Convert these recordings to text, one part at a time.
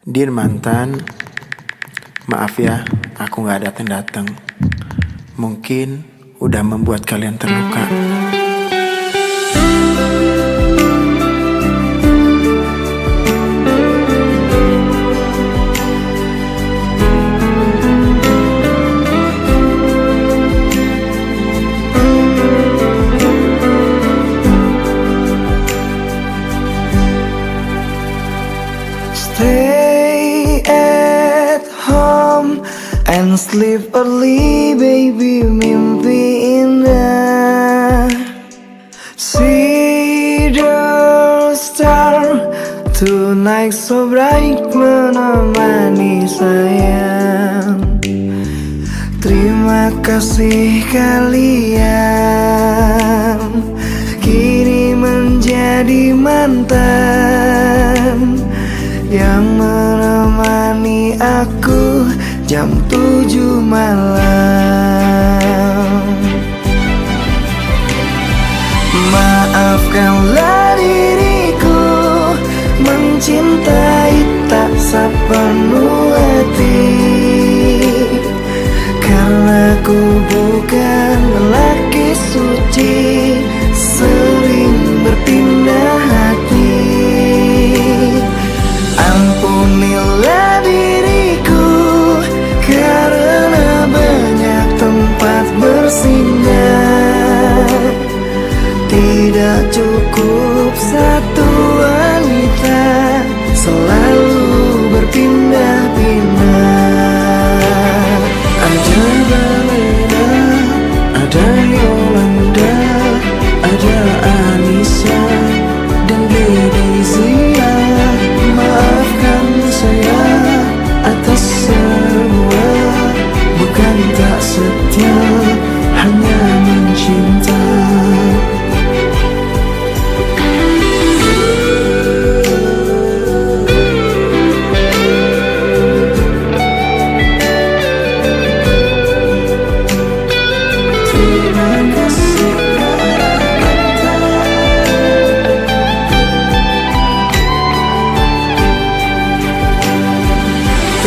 Din mantan, maaf ya, aku gak datang-datang. Mungkin udah membuat kalian terluka. Stay at home and sleep early, baby, mimpi indah. See the star tonight so bright, menemani sayang. Terima kasih kalian kini menjadi mantan yang menemani aku jam 7 malam. Maafkanlah diriku mencintai tak sepenuh hati, karena ku bukan lelaki suci, sering berpindah hati. Ampunilah diriku karena banyak tempat bersinggah. Tidak cukup satu wanita, selalu berpindah-pindah. Ada Balena, ada Yolanda, ada Anissa dan Dedezia. Maafkan saya atas semua, bukan tak setia, hanya mencinta. Terima kasih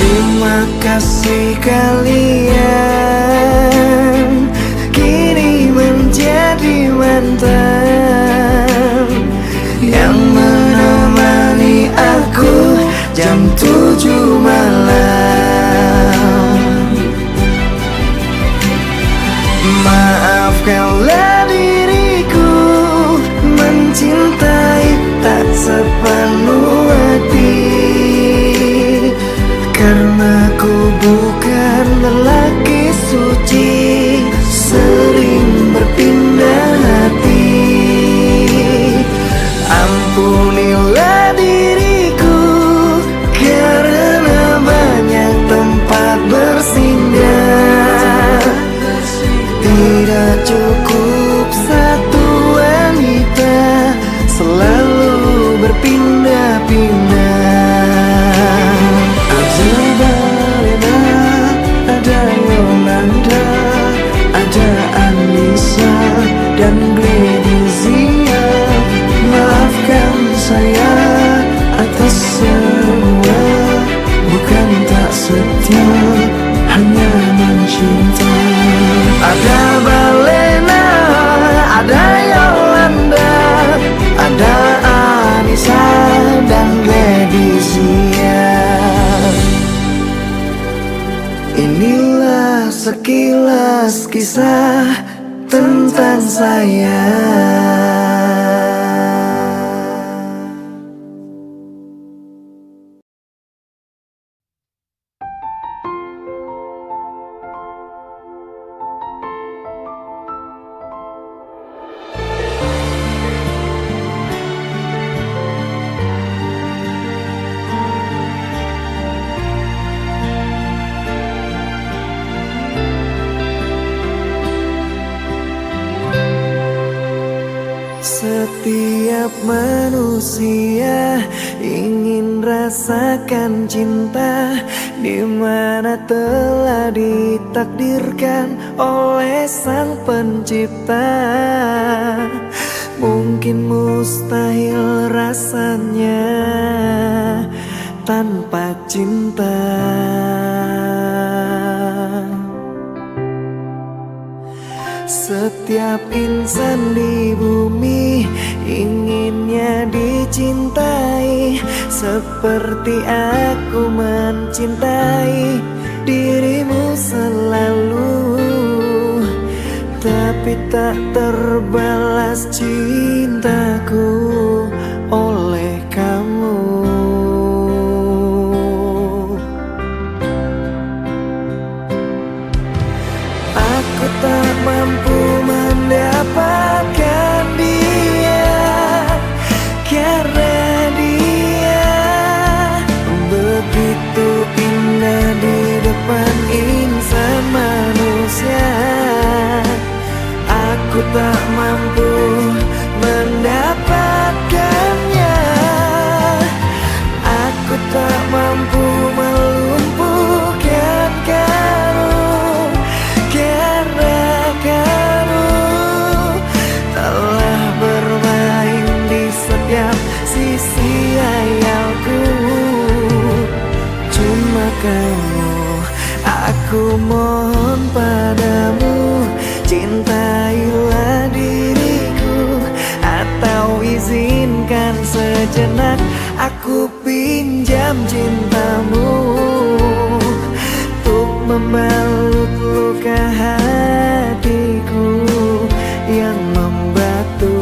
Terima kasih kalian kini menjadi mantan yang menemani aku jam 7 malam. Maafkanlah diriku mencintai tak sepenuh hati, karena ku bukan lelaki suci, sering berpindah hati. Ampunilah diriku karena banyak tempat bersinggah. Tidak cukup satu wanita, selalu berpindah-pindah. Ada Balena, ada Yolanda, ada Anissa dan Dedezia. Maafkan saya atas semua, bukan tak setia, hanya mencinta. Ada Balena, ada Yolanda, ada Anissa dan Dedezia. Inilah sekilas kisah tentang saya. Setiap manusia ingin rasakan cinta, di mana telah ditakdirkan oleh Sang Pencipta. Mungkin mustahil rasanya tanpa cinta. Setiap insan di bumi inginnya dicintai seperti aku mencintai dirimu selalu. Tapi tak terbalas cintaku oleh kamu. Aku tak mampu mendapatkan dia, karena dia begitu indah di depan insan manusia. Aku tak mampu mendapatkannya. Aku tak mampu melumpuhkan kamu, karena kamu telah bermain di setiap sisi hayalku. Cuma kamu, aku mohon padamu, cintailah diriku, atau izinkan sejenak aku pinjam cintamu untuk membalut luka hatiku yang membatu.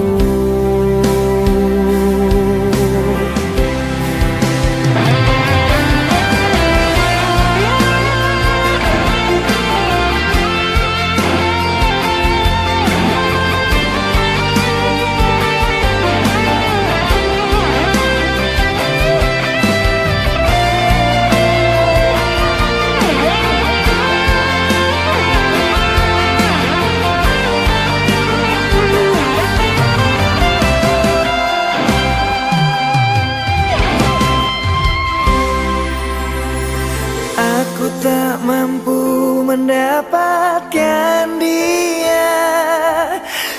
Aku tak mampu mendapatkan dia,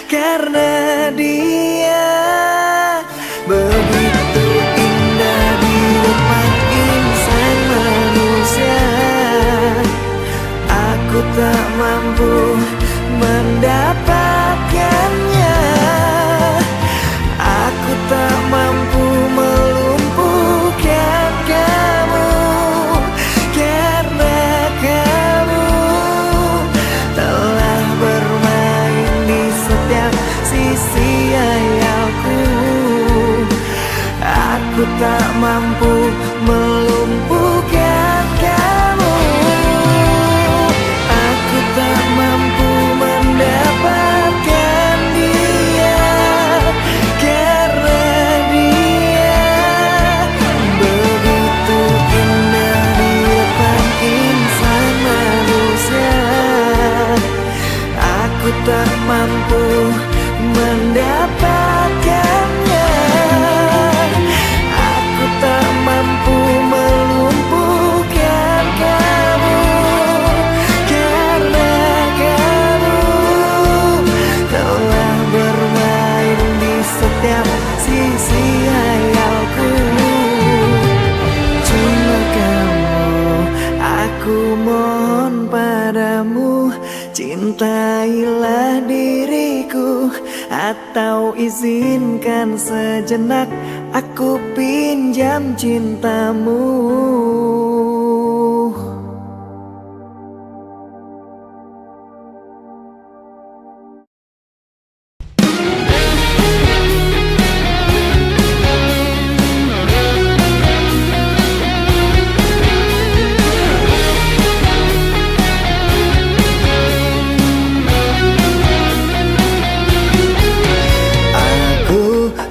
karena dia begitu indah di depan insan manusia. Aku tak mampu mendapatkannya. Aku tak mampu melumpuhkan kamu, karena kamu telah bermain di setiap sisi hayalku. Aku tak mampu melumpuhkan kamu. Aku tak mampu mendapatkan dia, karena dia begitu indah di depan insan manusia. Aku tak mampu mendapatkannya. Aku tak mampu melumpuhkan kamu, karena kamu telah bermain di setiap sisi hayalku. Cuma kamu, aku mohon padamu, cintailah diriku, atau izinkan sejenak aku pinjam cintamu.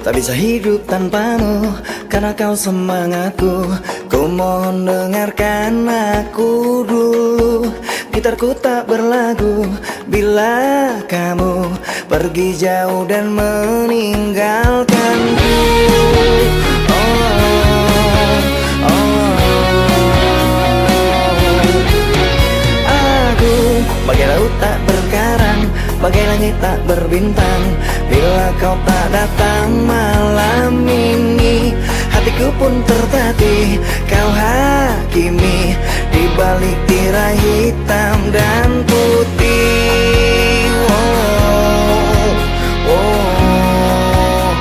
Tak bisa hidup tanpamu, karena kau semangatku. Ku mohon dengarkan aku dulu. Gitarku tak berlagu bila kamu pergi jauh dan meninggalkanku. Aku bagai laut tak berkarang, bagai langit tak berbintang. Bila kau tak datang malam ini, hatiku pun tertatih. Kau hakimi di balik tirai hitam dan putih. Oh, oh,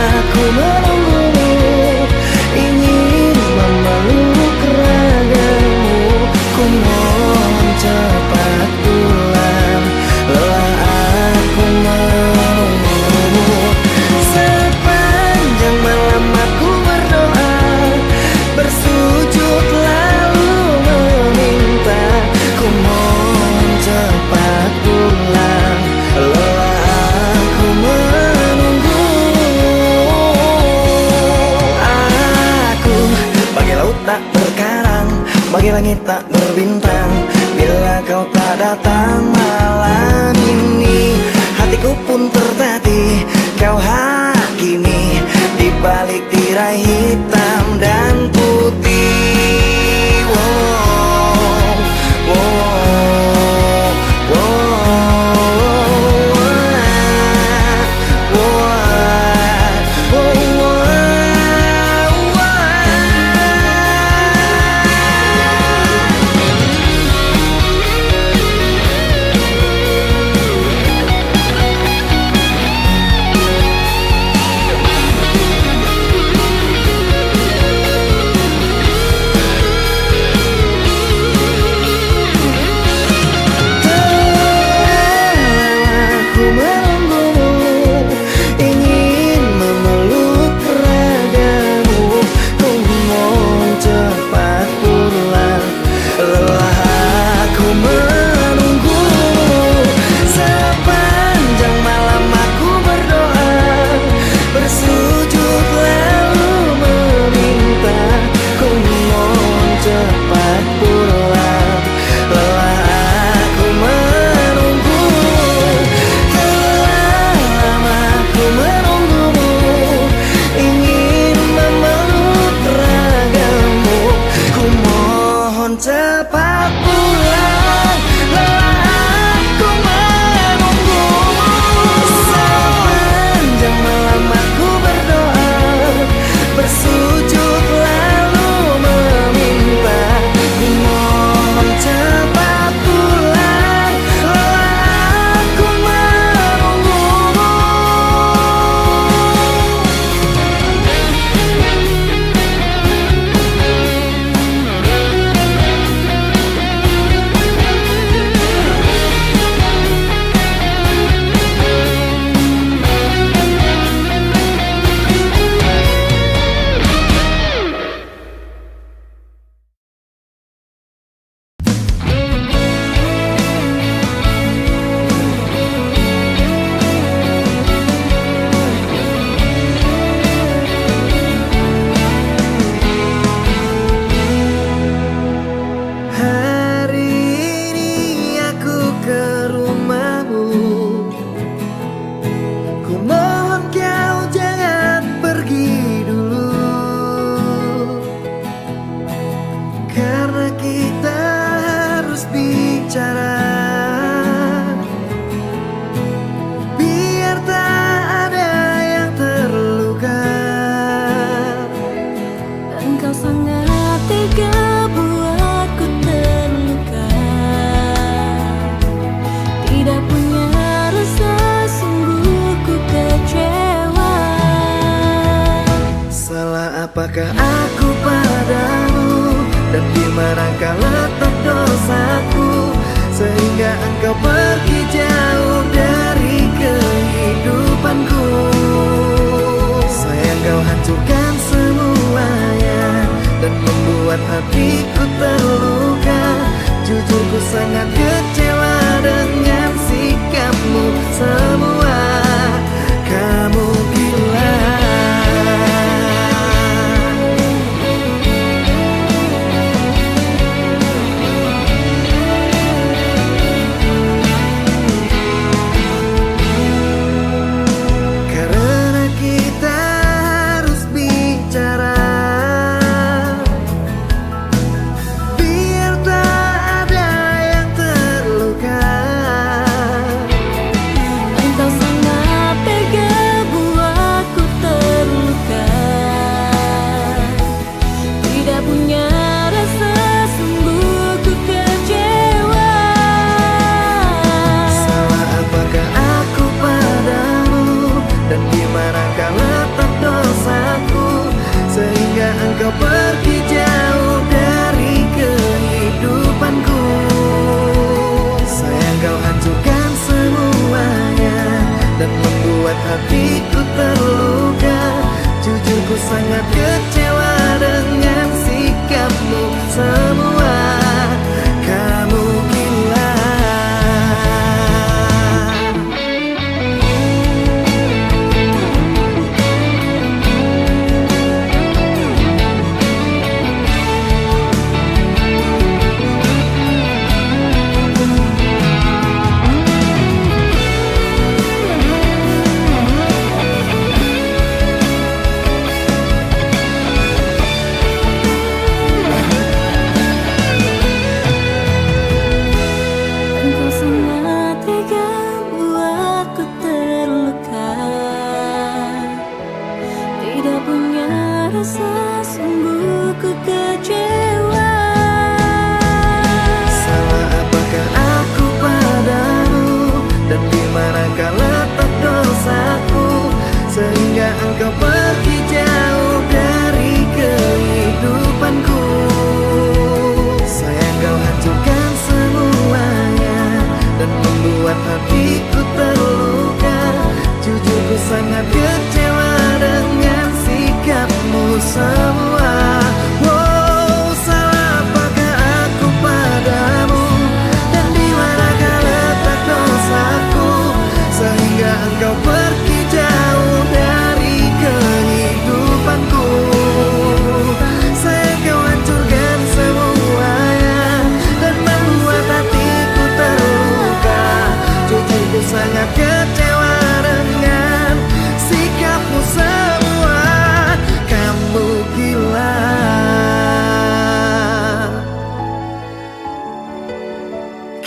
aku menunggumu, ingin memeluk ragamu. Ku mohon cepat pulang, lelah aku menunggumu. Sepanjang malam aku berdoa, bersujud lalu meminta. Ku mohon cepat pulang, lelah aku menunggu. Aku bagai laut tak berkarang, bagai langit tak berbintang. Bila kau tak datang malam ini, hatiku pun tertatih. Kau hakimi di balik tirai hitam dan putih. Wow, wow, aku menunggumu, ingin memeluk ragamu. Ku mohon cepat pulang, lelah aku menunggu. Sepanjang malam aku berdoa, bersujud lalu meminta. Ku mohon cepat pulang, lelah aku menunggu. Telah lama aku menunggumu, ingin memeluk ragamu. Ku mohon cepat pulang, lelah aku menunggumu. Sepanjang malam aku berdoa, bersujud lalu meminta. Ku mohon cepat pulang, lelah aku menunggumu. Hari ini aku ke rumahmu. Ku mohon kau jangan pergi dulu, karena kita harus bicara. Biar tak ada yang terluka. Engkau sangat tega buatku terluka. Tidak punya rasa, sungguh ku kecewa. Salah apakah aku padamu, dan di manakah letak dosaku, sehingga engkau pergi jauh dari kehidupanku. Sayang, kau hancurkan semuanya dan membuat hatiku terluka. Jujur ku sangat kecewa dengan sikapmu semua. Kamu gila. Karena kita harus bicara.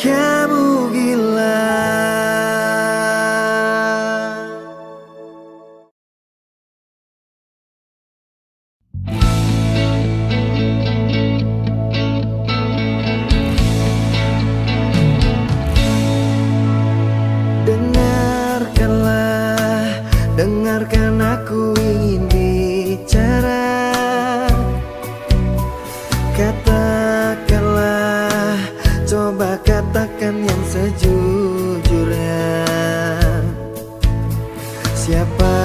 kamu gila. Dengarkanlah, dengarkan aku ingin bicara. Katakanlah, coba katakan yang sejujurnya. Siapa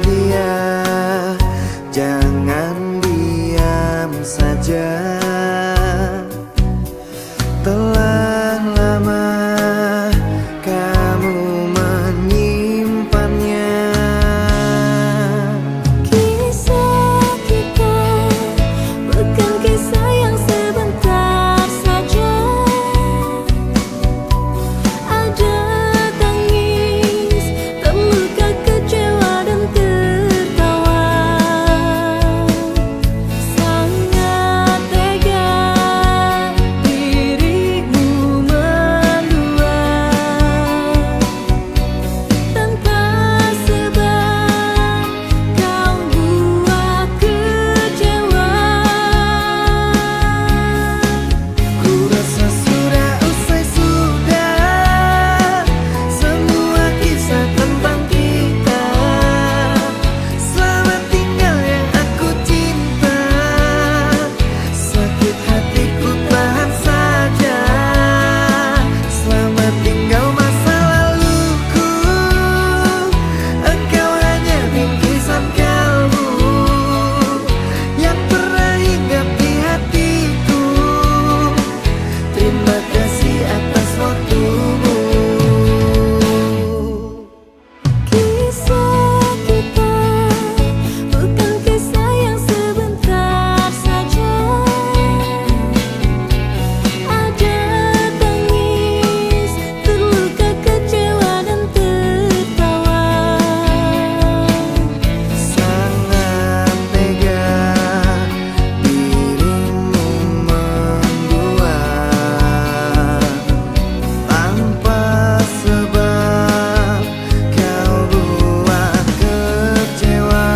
dia? Jangan diam saja. Telah lama kamu menyimpannya. Kisah kita bukan kisah yang sebentar saja. Ada tangis, terluka, kecewa dan tertawa. Sangat tega dirimu mendua. Tanpa sebab kau buat kecewa. Ku rasa sudah usai sudah semua kisah tentang kita. Selamat tinggal yang aku cinta. Sakit hatiku tahan saja. Selamat tinggal masa laluku. Engkau hanya bingkisan kalbu yang pernah hinggap di hatiku. Terima kasih atas waktumu. Kisah kita bukan kisah yang sebentar saja. Ada tangis, terluka, kecewa dan tertawa. Sangat tega dirimu mendua. Tanpa sebab kau buat kecewa.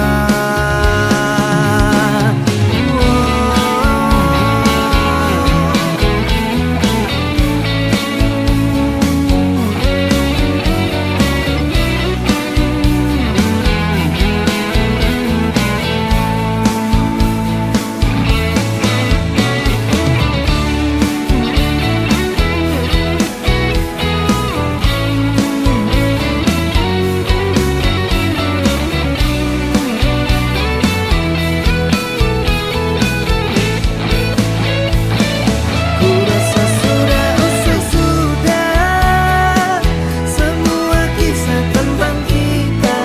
Ku rasa sudah usai sudah semua kisah tentang kita.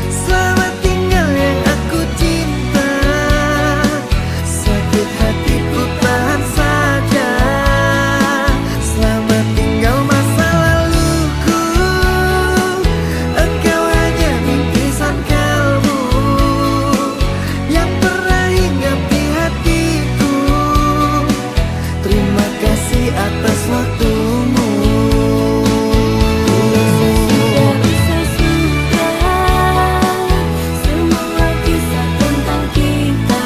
Selamat tinggal yang aku cinta. Sakit hatiku tahan saja. Selamat tinggal masa laluku. Engkau hanya bingkisan kalbu yang pernah hinggap di hatiku. Terima kasih atas waktumu. Sudah usai sudah semua kisah tentang kita.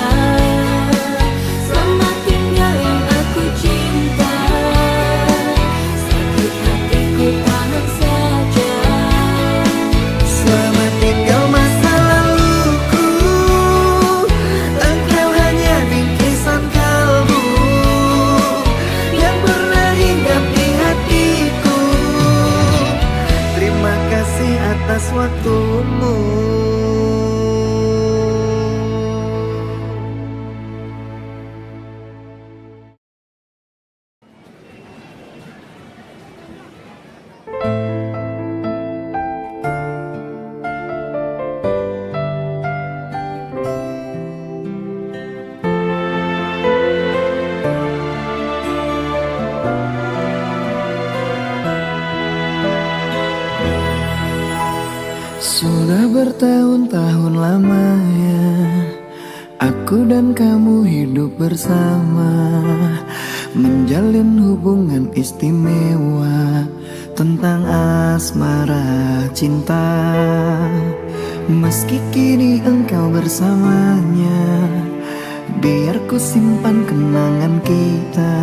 Selamat tinggal yang aku cinta. Sakit hatiku tahan saja. Selamat tinggal masa laluku. Engkau hanya bingkisan kalbu yang pernah hinggap di hatiku. Terima kasih atas waktumu. Sudah bertahun-tahun lamanya aku dan kamu hidup bersama. menjalin hubungan istimewa, tentang asmara cinta. Meski kini engkau bersamanya, biar ku simpan kenangan kita.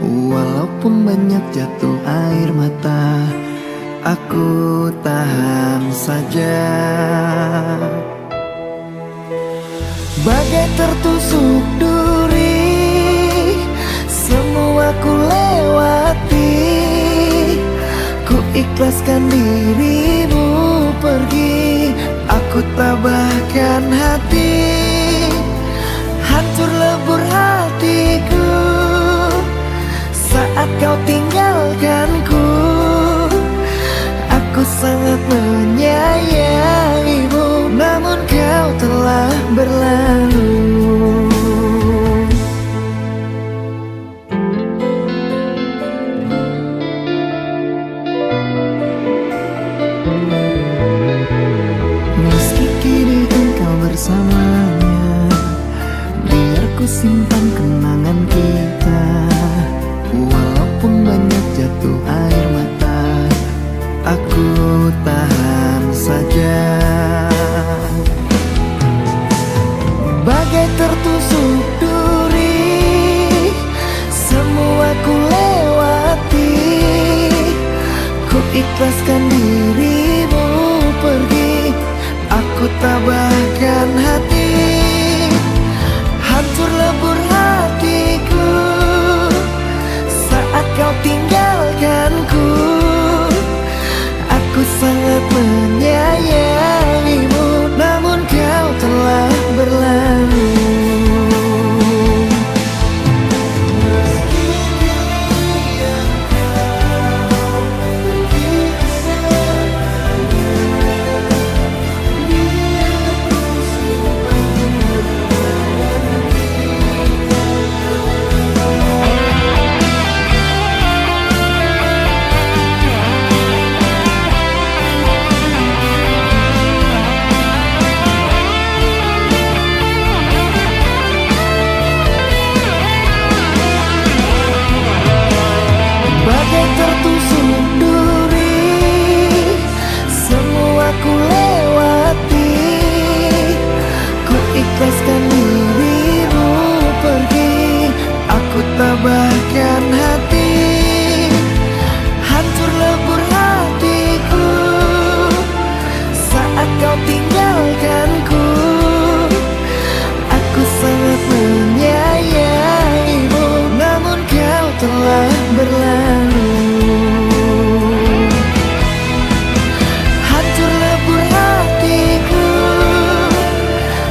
Walaupun banyak jatuh air mata, aku tahan saja. Bagai tertusuk duri, semua ku lewati. Ku ikhlaskan dirimu pergi, aku tabahkan hati. Hancur lebur hatiku saat kau tinggalkanku. Aku sangat menyayangimu, namun kau telah berlalu. Meski kini engkau bersamanya, biar ku simpan kenangan kita. Walaupun banyak jatuh air mata, aku tahan saja. Bagai tertusuk duri, semua ku lewati. Ku ikhlaskan dirimu pergi, aku tabahkan hati. Hancur lebur hatiku saat kau tinggalkanku. Aku sangat menyayangimu, namun kau telah berlalu. Bagai tertusuk duri, semua ku lewati. Ku ikhlaskan dirimu pergi, aku tabahkan hati. Hancur lebur hatiku saat kau tinggalkanku. Aku sangat menyayangimu, namun kau telah berlalu. Hancur lebur hatiku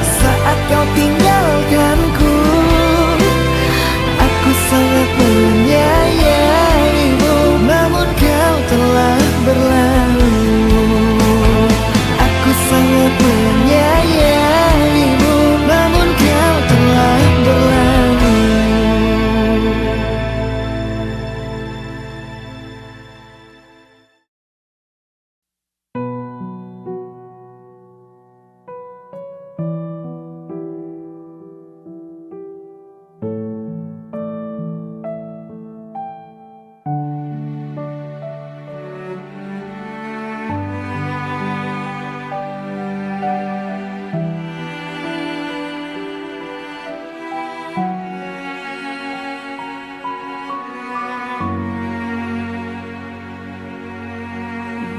saat kau tinggalkanku. Aku sangat menyayangimu, namun kau telah berlalu. Aku sangat menyayangimu, namun kau telah berlalu.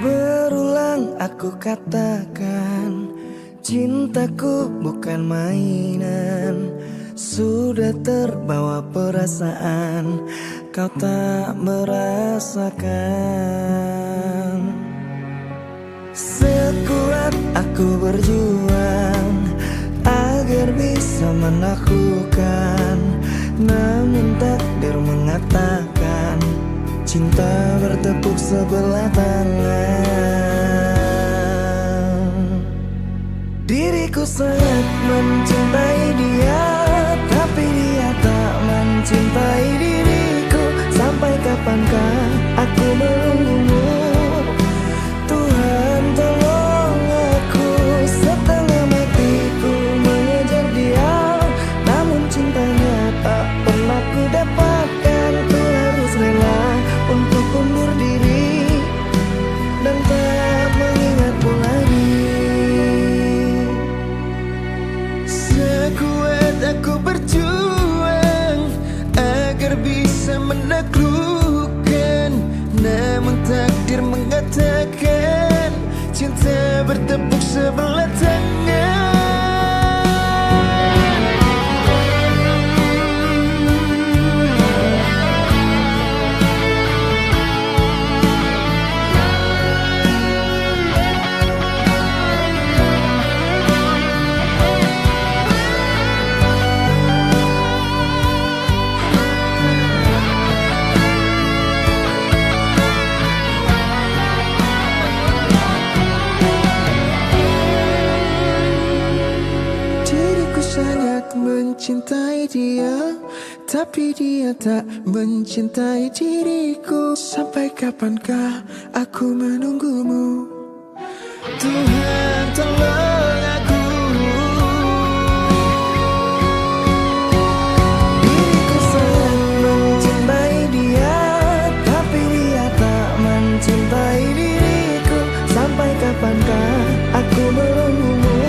Berulang aku katakan, cintaku bukan mainan. Sudah terbawa perasaan, kau tak merasakan. Sekuat aku berjuang agar bisa menaklukkan, namun takdir mengatakan cinta bertepuk sebelah tangan. Diriku sangat mencintai dia, tapi dia tak mencintai diriku. Sampai kapankah aku menunggumu? Tuhan tolong aku, setengah matiku mengejar dia, namun cintanya tak pernah ku dapatkan. bisa menaklukkan, namun takdir mengatakan cinta bertepuk sebelah tangan. Sangat mencintai dia, tapi dia tak mencintai diriku. Sampai kapankah aku menunggumu? Tuhan tolong aku. Diriku sangat mencintai dia, tapi dia tak mencintai diriku. Sampai kapankah aku menunggumu?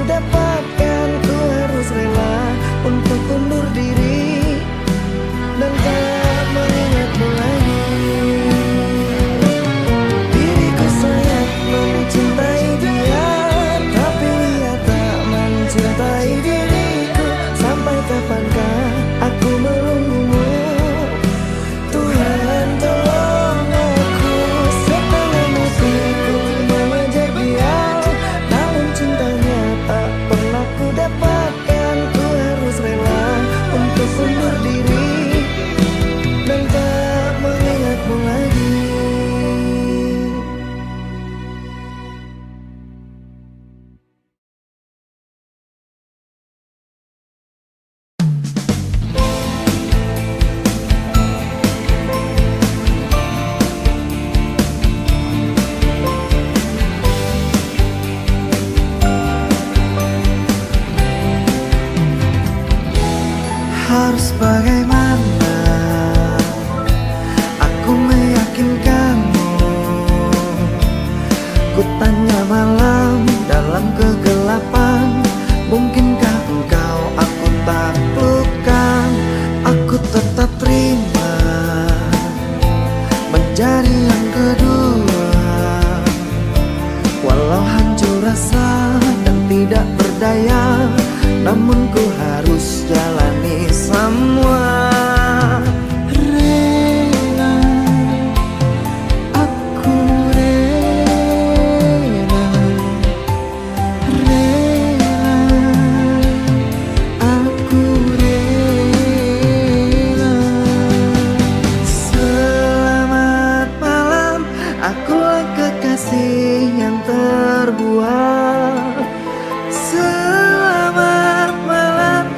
Dapatkan, ku harus rela untuk undur diri dan tak mengingatmu lagi. Diriku sangat mencintai dia, tapi dia tak mencintai diriku. Sampai kapankah aku menunggumu? Tuhan tolong aku. Setengah matiku mengejar dia, namun cintanya tak pernah ku dapatkan. Ku harus rela untuk undur diri dan tak mengingatmu lagi. Harus bagaimana aku meyakinkanmu? Ku tanya malam dalam kegelapan, mungkinkah engkau aku taklukkan? Aku tetap terima menjadi yang kedua, walau hancur rasa dan tidak berdaya, namun ku harus jalani semua. Rela, aku rela, rela, aku rela. Selamat malam, akulah kekasih yang terbuang. Selamat malam,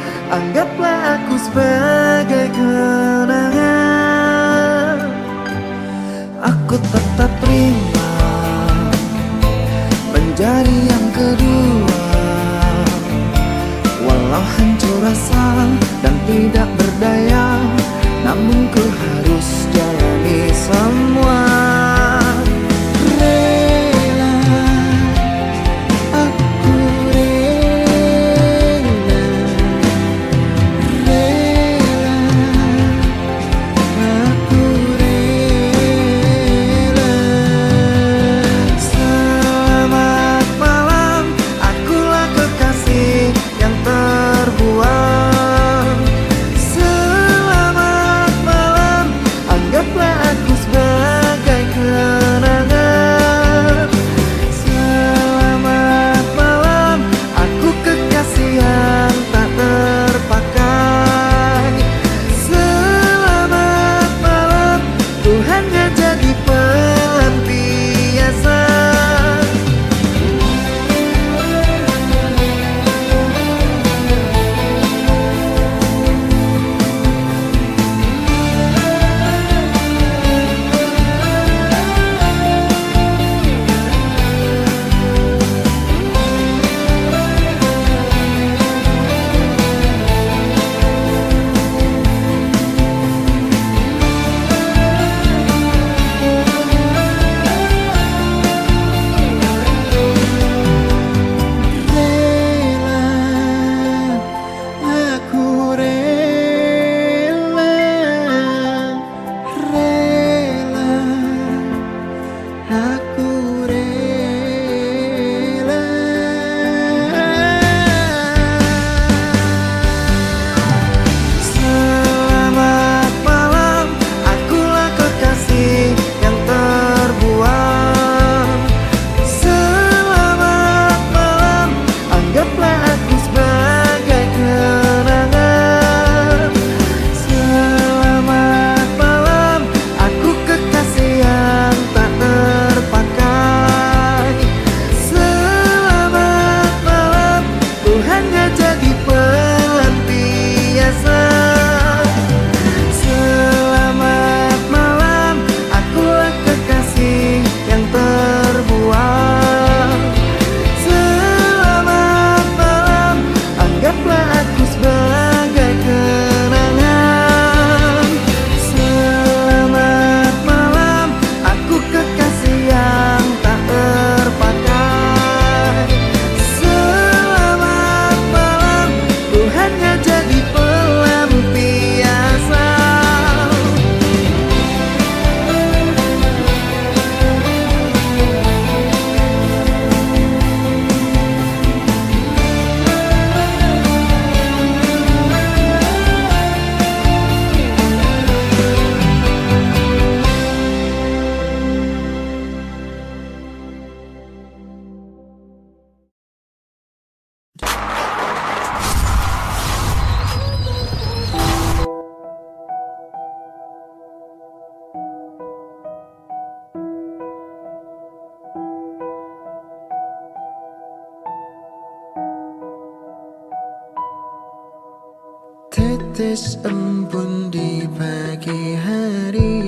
tetes embun di pagi hari,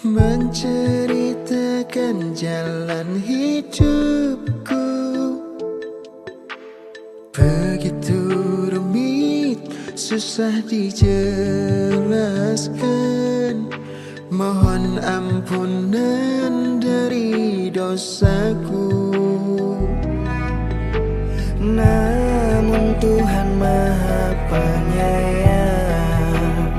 menceritakan jalan hidupku. Begitu rumit, susah dijelaskan. Mohon ampunan dari dosaku. Namun Tuhan Maha Penyayang,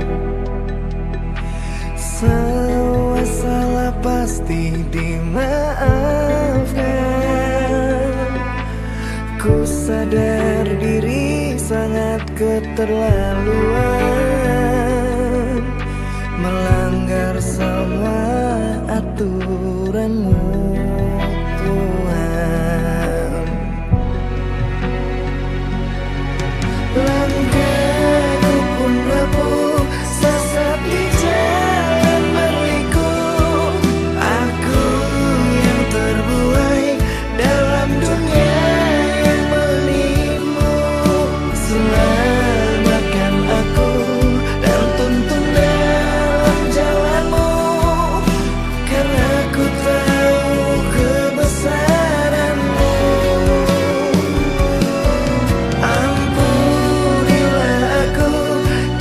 semua salah pasti dimaafkan. Ku sadar diri sangat keterlaluan, melanggar semua aturan-Mu Tuhan. Langkahku pun rapuh, sesat di jalan berliku. Aku yang terbuai dalam dunia yang menipu. Selamatkan aku dan tuntun dalam jalan-Mu, karena ku tahu kebesaran-Mu. Ampunilah aku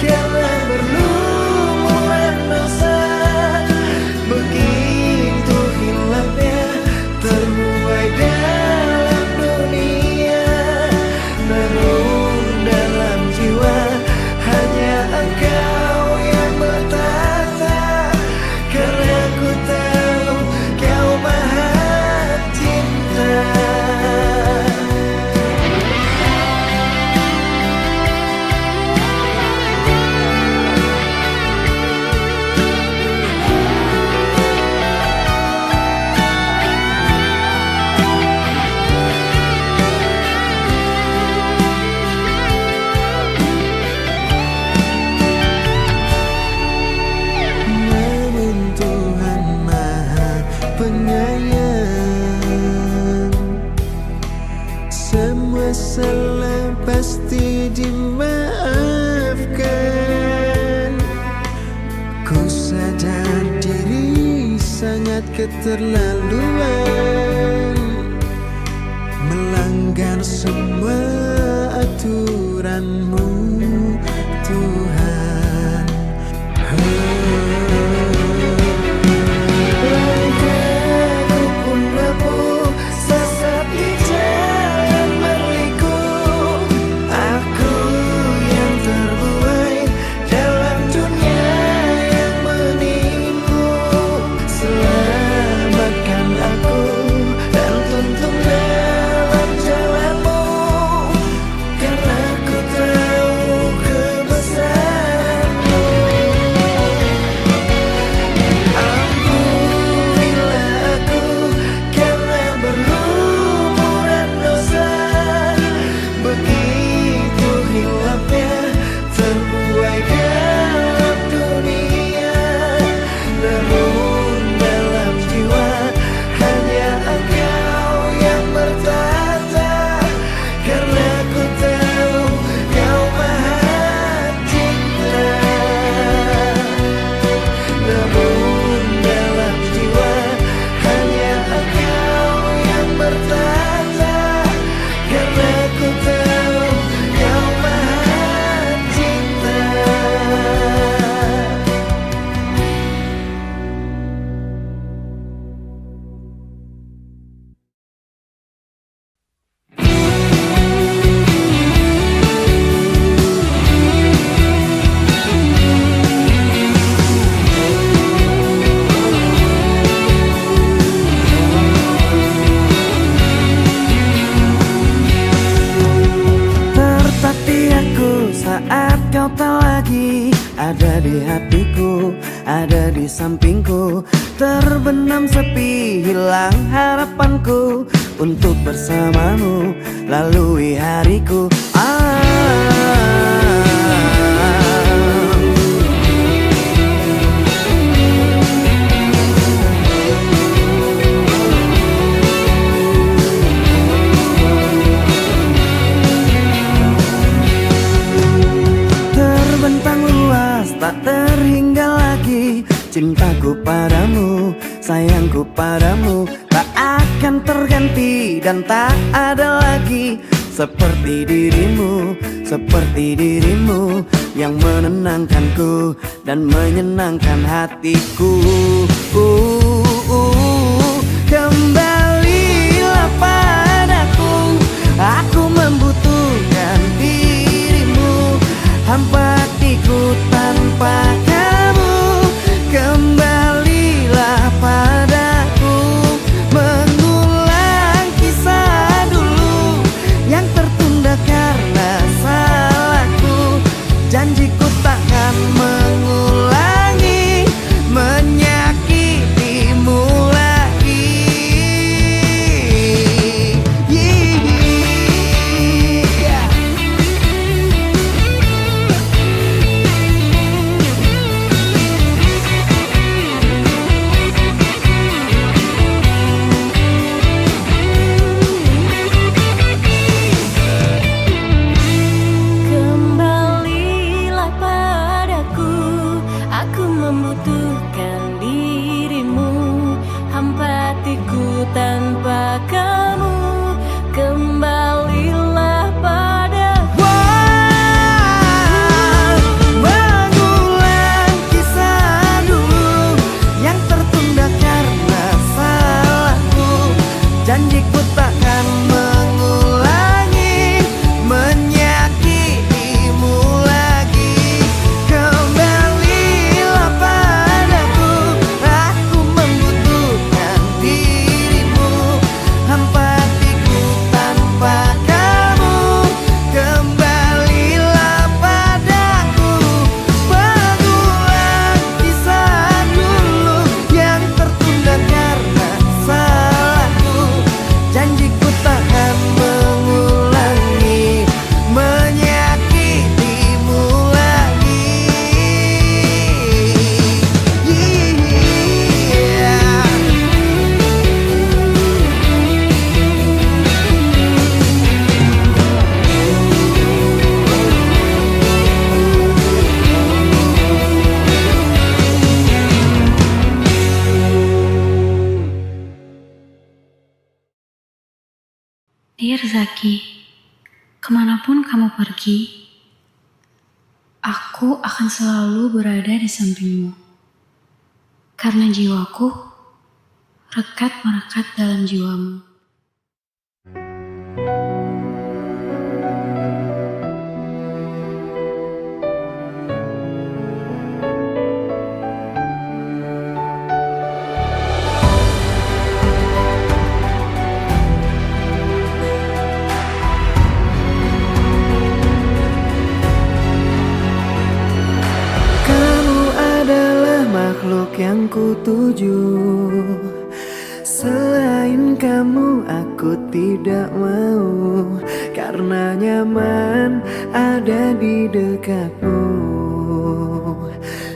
karena berlumuran dosa. Begitu hilangnya terbuai dalam dunia, namun dalam jiwa hanya Engkau yang bertata. Karena ku tahu Kau Maha Cinta. Namun Tuhan Maha Penyayang, semua salah pasti dimaafkan. Ku sadar diri sangat keterlaluan, melanggar semua aturan-Mu Tuhan. Langkahku pun rapuh, sesat di jalan berliku. Aku yang terbuai dalam dunia yang menipu. Selamatkan aku dan tuntun dalam jalan-Mu, karena ku tahu kebesaran-Mu. Ampunilah aku karena berlumuran dosa. Begitu hilangnya terbuai dalam dunia, namun dalam jiwa hanya Engkau yang bertata. Karena ku tahu Kau Maha Cinta, namun dalam jiwa hanya Engkau yang bertata. Karena ku tahu Kau Maha Cinta. Tertatih aku saat Kau tak lagi ada di hatiku, ada di sampingku. Terbenam sepi, hilang harapanku untuk bersamamu lalui hariku. padamu tak akan terganti dan tak ada lagi seperti dirimu, seperti dirimu yang menenangkanku dan menyenangkan hatiku. Kembalilah padaku, aku membutuhkan dirimu, hampa hatiku tanpa kamu. Kembalilah padaku, mengulang kisah dulu yang tertunda karena salahku. Janjiku takkan mengulangi menyakitimu lagi. Kembalilah padaku, aku membutuhkan dirimu, hampa hatiku tanpa kamu. Kembalilah padaku. Mengulang kisah dulu yang tertunda karena salahku. Janjiku takkan mengulangi menyakitimu lagi. Kembalilah padaku, aku membutuhkan dirimu, hampa hatiku tanpa kamu. Kembalilah padaku, mengulang kisah dulu yang tertunda karena salahku. Janjiku takkan mengulangi menyakitimu lagi. Dear Zaki, kemanapun kamu pergi, aku akan selalu berada di sampingmu. Karena jiwaku rekat-merekat dalam jiwamu. Kamu adalah makhluk yang kutuju. Selain kamu aku tidak mau, karena nyaman ada di dekatmu.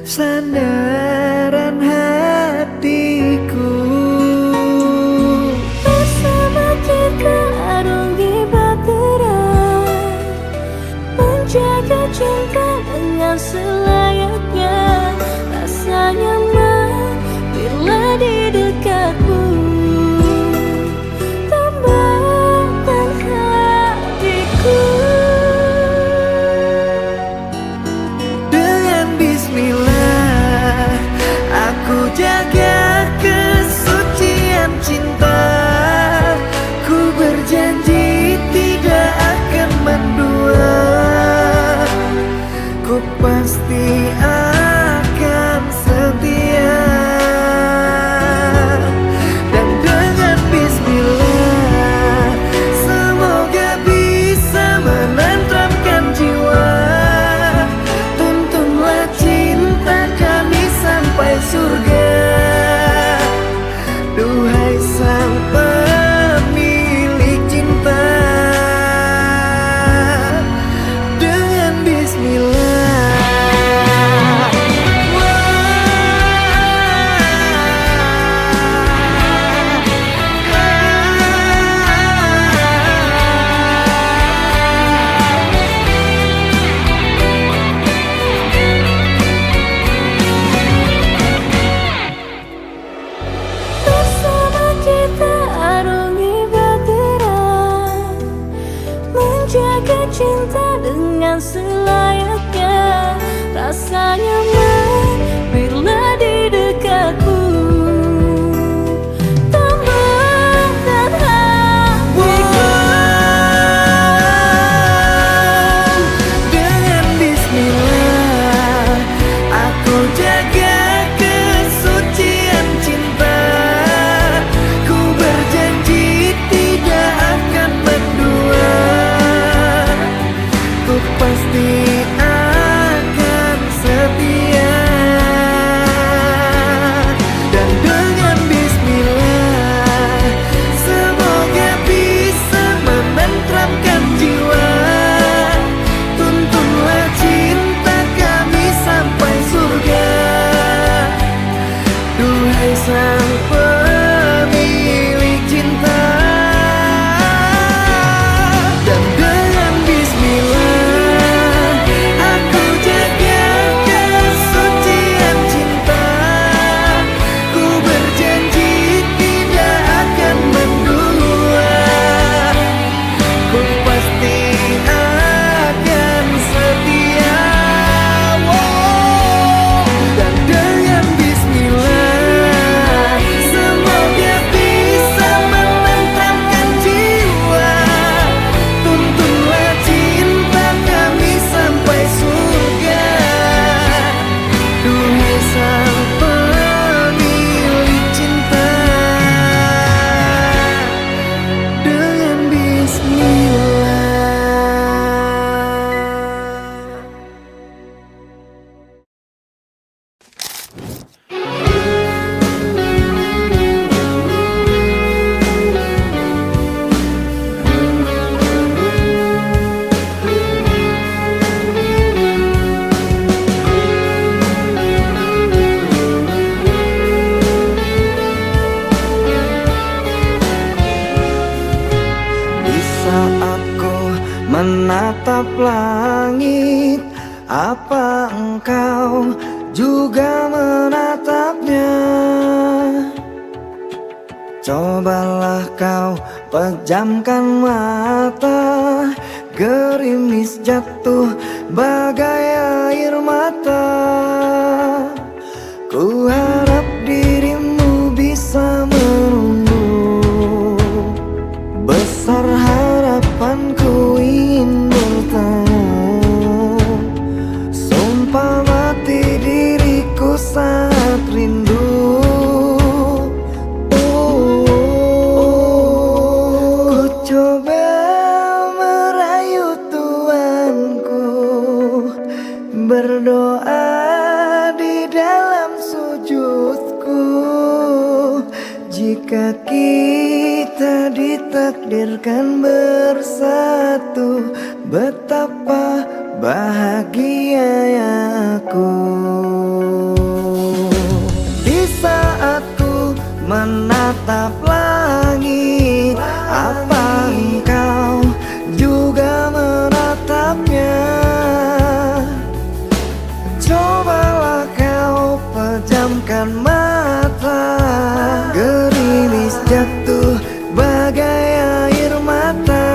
Sandaran hatiku. Bersama kita arungi bahtera, menjaga cinta dengan selayaknya. Rasa nyaman bila di dekatmu, tambahkan hatiku. Dengan bismillah rasa nyaman bila di dekatmu. Temukan hatiku. Dengan bismillah aku jaga kesucian cinta. Ku berjanji tidak akan mendua. Ku pasti akan setia. Dan dengan bismillah semoga bisa menenteramkan jiwa. Tuntunlah cinta kami sampai surga. Duhai sang pemilik cinta. Dan dengan bismillah aku jaga kesucian cinta. Ku berjanji tidak akan mendua. Ku pasti akan setia. Dan dengan bismillah semoga bisa menenteramkan jiwa. Tuntunlah cinta kami sampai surga. Duhai sang pemilik cinta. Dengan bismillah. Di saat ku menatap langit, apa engkau juga menatapnya? Cobalah kau pejamkan mata, gerimis jatuh bagai air mata. Ku harap dirimu bisa menunggu. Besar harapanku ingin bertemu. Sumpah mati diriku sangat rindu. Ku coba merayu Tuanku, berdoa di dalam sujudku. Jika kita ditakdirkan bersatu, betapa bahagia aku. Di saat ku menatap langit, apa engkau juga menatapnya? Cobalah kau pejamkan mata, gerimis jatuh bagai air mata.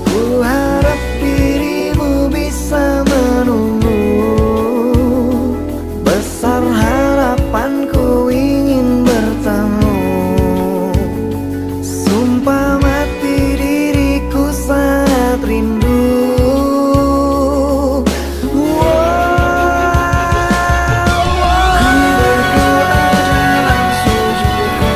Ku harap dirimu bisa menunggu. Besar harapanku ingin bertemu. Sumpah mati diriku sangat rindu. Ku berdoa dalam sujudku,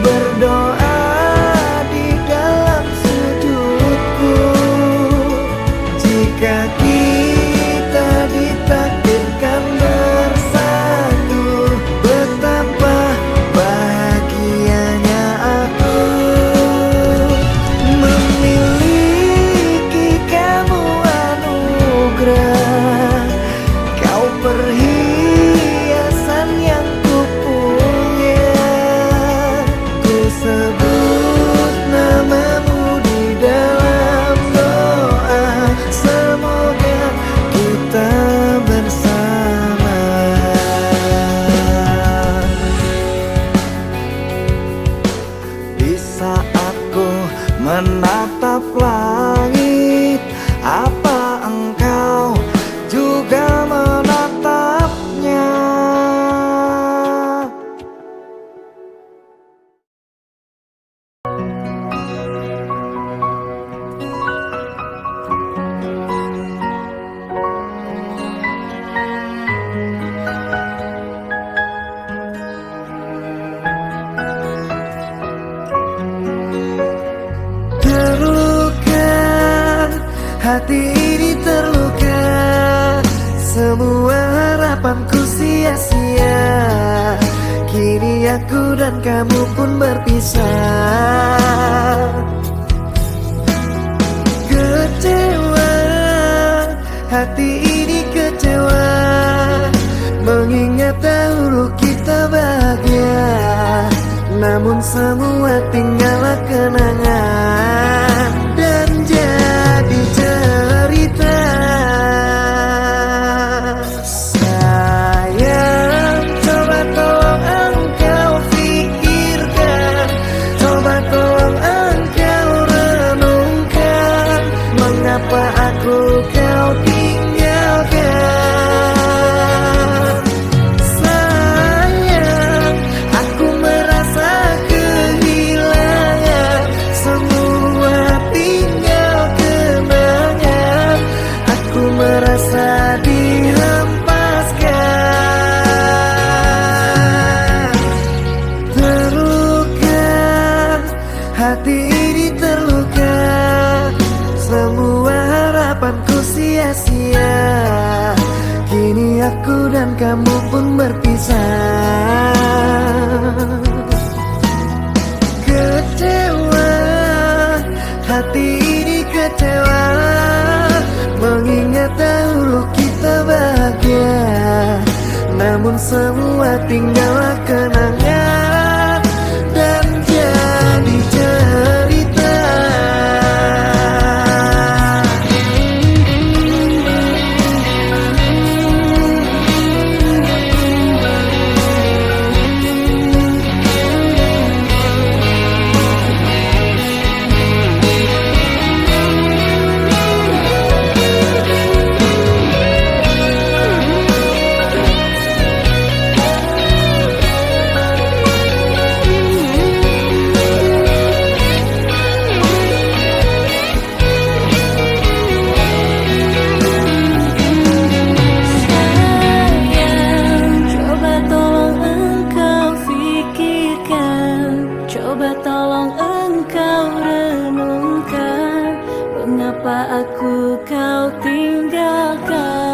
berdoa di dalam sujudku, jika kita ditakdirkan bersatu, betapa bahagianya aku memiliki kamu anugerah. Kau perhiasan yang ku punya, ku sebut namamu di dalam doa, semoga kita bersama. Di saat ku menatap langit, apa engkau juga menatapnya? Terluka, hati ini terluka, semua harapanku sia-sia. Kini aku dan kamu pun berpisah. Kecewa, hati ini kecewa, mengingat dahulu kita bahagia, namun semua tinggallah kenangan dan jadi cerita. Sayang, coba tolong engkau pikirkan, coba tolong engkau renungkan, mengapa aku kau tinggalkan. Sayang, aku merasa kehilangan, semua tinggal kenangan, aku merasa dihempaskan. Terluka, hati ini terluka, semua harapanku sia-sia. Kini aku dan kamu pun berpisah. Kecewa, hati ini kecewa, mengingat dahulu kita bahagia, namun semua tinggallah kenangan dan jadi cerita. Sayang, coba tolong engkau pikirkan, coba tolong engkau renungkan, mengapa aku kau tinggalkan.